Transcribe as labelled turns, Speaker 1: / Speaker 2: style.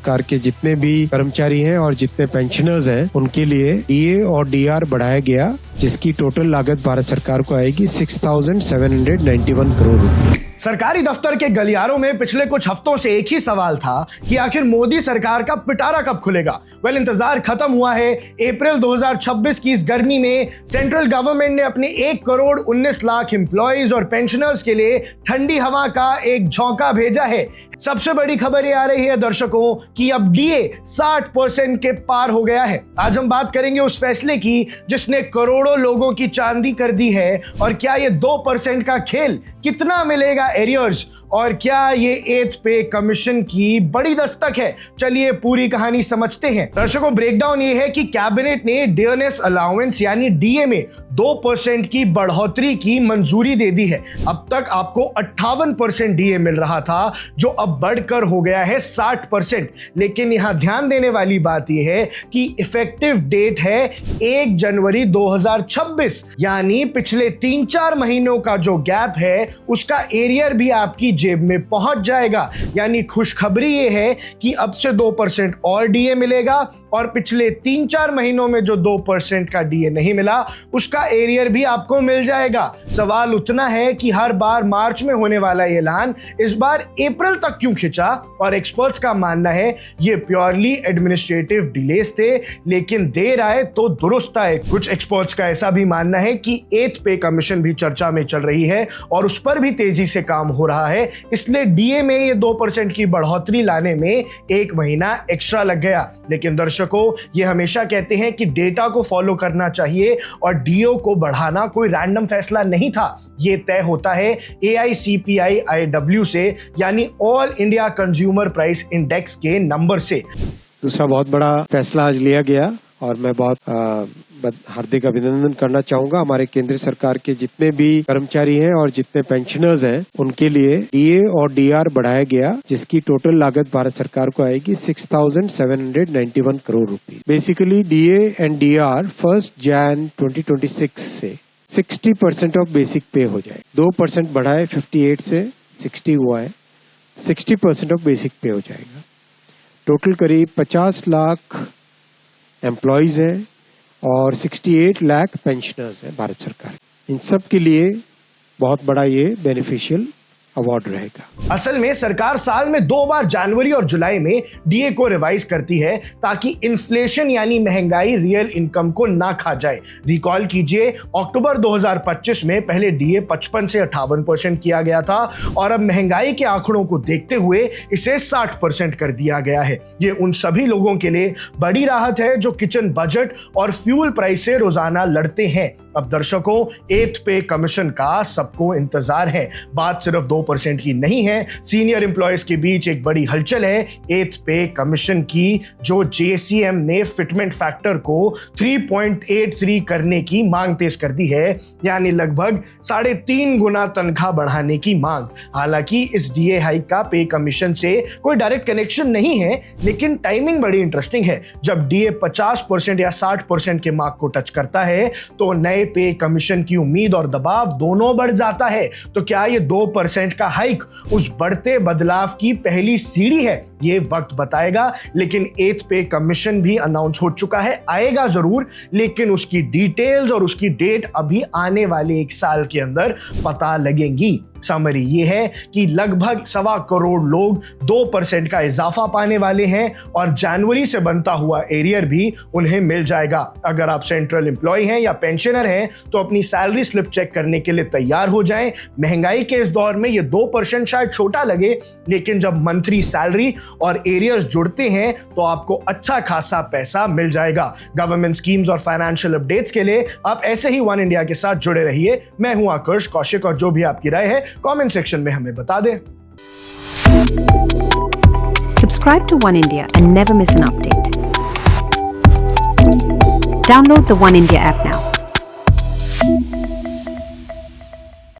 Speaker 1: सरकार के जितने भी कर्मचारी हैं और जितने पेंशनर्स हैं उनके लिए डीए और डीआर बढ़ाया गया, जिसकी टोटल लागत भारत सरकार को आएगी 6,791 करोड़ रुपए।
Speaker 2: सरकारी दफ्तर के गलियारों में पिछले कुछ हफ्तों से एक ही सवाल था कि आखिर मोदी सरकार का पिटारा कब खुलेगा। इंतजार खत्म हुआ है। अप्रैल 2026 की इस गर्मी में सेंट्रल गवर्नमेंट ने अपने 1 करोड़ 19 लाख एम्प्लॉइज और पेंशनर्स के लिए ठंडी हवा का एक झोंका भेजा है। सबसे बड़ी खबर ये आ रही है दर्शकों कि अब डीए 60% के पार हो गया है। आज हम बात करेंगे उस फैसले की जिसने करोड़ों लोगों की चांदी कर दी है, और क्या ये 2% का खेल कितना मिलेगा एरियर्स, और क्या ये 8th पे कमीशन की बड़ी दस्तक है। चलिए पूरी कहानी समझते हैं। दर्शकों, ब्रेकडाउन ये है कि कैबिनेट ने डियरनेस अलाउंस यानी डीए में 2% की बढ़ोतरी की मंजूरी दे दी है। अब तक आपको 58% डीए मिल रहा था, जो अब बढ़कर हो गया है 60%। लेकिन यहां ध्यान देने वाली बात यह है कि इफेक्टिव डेट है 1 जनवरी 2026, यानी पिछले 3-4 महीनों का जो गैप है उसका एरियर भी आपकी जेब में पहुंच जाएगा। यानी खुशखबरी ये है कि अब से 2% और डीए मिलेगा, और पिछले 3-4 महीनों में जो 2% का डीए नहीं मिला उसका एरियर भी आपको मिल जाएगा। सवाल उतना है कि हर बार मार्च में होने वाला ऐलान इस बार अप्रैल तक क्यों खिंचा, और एक्सपर्ट्स का मानना है ये प्योरली एडमिनिस्ट्रेटिव डिलेस थे, लेकिन देर आए तो दुरुस्त आए। कुछ एक्सपर्ट्स का ऐसा भी मानना है कि 8th पे कमीशन भी चर्चा में चल रही है और उस पर भी तेजी से काम हो रहा है, इसलिए डीए में ये 2% की बढ़ोतरी लाने में 1 महीना एक्स्ट्रा लग गया। लेकिन दर्शकों, ये हमेशा कहते हैं कि डेटा को फॉलो करना चाहिए, और डीओ को बढ़ाना कोई रैंडम फैसला नहीं था। ये तय होता है AICPI-IW से, यानी all India consumer price index के नंबर से।
Speaker 1: दूसरा बहुत बड़ा फैसला आज लिया गया, और मैं बहुत हार्दिक अभिनंदन करना चाहूंगा हमारे केंद्र सरकार के जितने भी कर्मचारी हैं और जितने पेंशनर्स हैं उनके लिए डीए और डीआर बढ़ाया गया, जिसकी टोटल लागत भारत सरकार को आएगी 6,791 करोड़ रुपए। बेसिकली डीए एंड डीआर 1 जनवरी 2026 से 60% ऑफ बेसिक पे हो जाए। 2% बढ़ाए 58 से 60 हुआ है, 60% ऑफ बेसिक पे हो जाएगा। टोटल करीब 50 लाख एम्प्लॉयज हैं और 68 लाख पेंशनर्स हैं भारत सरकार। इन सब के लिए बहुत बड़ा ये बेनिफिशियल अवार्ड रहेगा।
Speaker 2: असल में सरकार साल में 2 बार जनवरी और जुलाई में डीए को रिवाइज करती है, ताकि इन्फ्लेशन यानी महंगाई रियल इनकम को ना खा जाए। रिकॉल कीजिए, अक्टूबर 2025 में पहले डीए 55 से 58% किया गया था, और अब महंगाई के आंकड़ों को देखते हुए इसे 60% कर दिया गया है। ये उन सभी लोगों के लिए बड़ी राहत है जो किचन बजट और फ्यूल प्राइस से रोजाना लड़ते हैं। अब दर्शकों, 8th पे कमीशन का सबको इंतजार है। बात सिर्फ 2% की नहीं है। सीनियर एम्प्लॉयज के बीच एक बड़ी हलचल है 8th पे कमीशन की, जो JCM ने फिटमेंट फैक्टर को 3.83 करने की मांग तेज कर दी है, यानी लगभग 3.5 गुना तनख्वाह बढ़ाने की मांग। हालांकि इस डीए हाइक का पे कमीशन से कोई डायरेक्ट कनेक्शन नहीं है, लेकिन टाइमिंग बड़ी इंटरेस्टिंग है। जब डीए 50% या 60% के मार्क को टच करता है तो नए पे कमीशन की उम्मीद और दबाव दोनों बढ़ जाता है। तो क्या ये 2% का हाइक उस बढ़ते बदलाव की पहली सीढ़ी है? ये वक्त बताएगा। लेकिन 8th पे कमीशन भी अनाउंस हो चुका है, आएगा जरूर, लेकिन उसकी डिटेल्स और उसकी डेट अभी आने वाले 1 साल के अंदर पता लगेंगी। समरी ये है कि लगभग 1.25 करोड़ लोग 2% का इजाफा पाने वाले हैं, और जनवरी से बनता हुआ एरियर भी उन्हें मिल जाएगा। अगर आप सेंट्रल एम्प्लॉय हैं या पेंशनर हैं तो अपनी सैलरी स्लिप चेक करने के लिए तैयार हो जाएं। महंगाई के इस दौर में ये 2% शायद छोटा लगे, लेकिन जब मंथली सैलरी और एरियर्स जुड़ते हैं तो आपको अच्छा खासा पैसा मिल जाएगा। गवर्नमेंट स्कीम्स और फाइनेंशियल अपडेट्स के लिए आप ऐसे ही वन इंडिया के साथ जुड़े रहिए। मैं हूं आकर्ष कौशिक, और जो भी आपकी राय है कमेंट सेक्शन में हमें बता दें।
Speaker 3: Subscribe to One India and never miss an update. Download the One India app now.